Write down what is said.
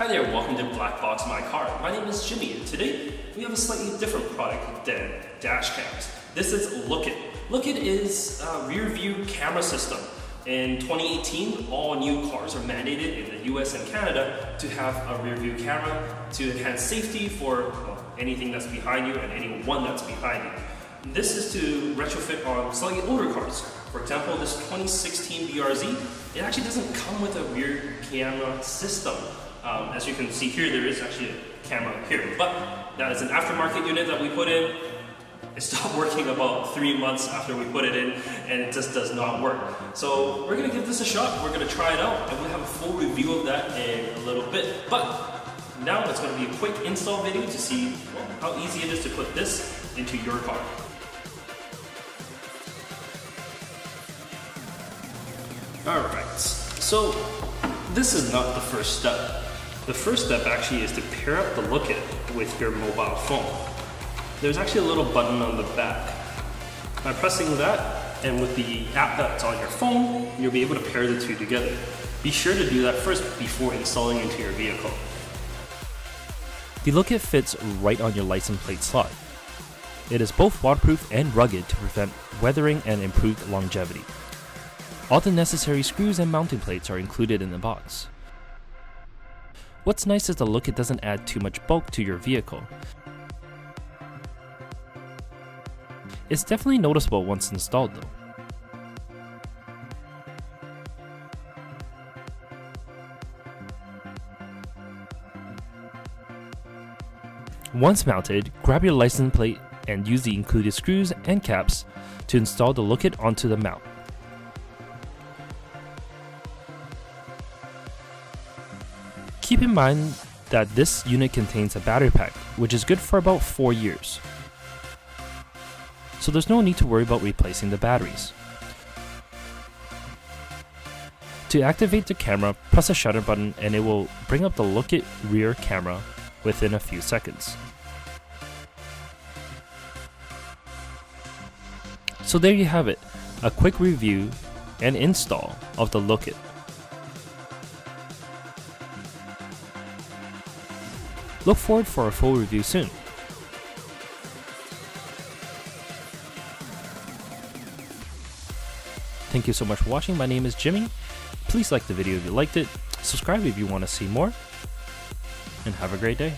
Hi there, welcome to BlackboxMyCar. My name is Jimmy, and today we have a slightly different product than dash cams. This is Lookit. Lookit is a rear view camera system. In 2018, all new cars are mandated in the US and Canada to have a rear view camera to enhance safety for anything that's behind you and anyone that's behind you. This is to retrofit on slightly older cars. For example, this 2016 BRZ, it actually doesn't come with a rear camera system. As you can see here, there is actually a camera here, but that is an aftermarket unit that we put in. It stopped working about 3 months after we put it in, and it just does not work. So we're gonna give this a shot, we're gonna try it out, and we'll have a full review of that in a little bit. But now it's gonna be a quick install video to see how easy it is to put this into your car. Alright, so this is not the first step. The first step actually is to pair up the Lookit with your mobile phone. There's actually a little button on the back. By pressing that, and with the app that's on your phone, you'll be able to pair the two together. Be sure to do that first before installing into your vehicle. The Lookit fits right on your license plate slot. It is both waterproof and rugged to prevent weathering and improve longevity. All the necessary screws and mounting plates are included in the box. What's nice is the Lookit doesn't add too much bulk to your vehicle. It's definitely noticeable once installed though. Once mounted, grab your license plate and use the included screws and caps to install the Lookit onto the mount. Keep in mind that this unit contains a battery pack, which is good for about 4 years. So there's no need to worry about replacing the batteries. To activate the camera, press the shutter button and it will bring up the Lookit rear camera within a few seconds. So there you have it, a quick review and install of the Lookit. Look forward for a full review soon. Thank you so much for watching. My name is Jimmy. Please like the video if you liked it, subscribe if you want to see more, and have a great day.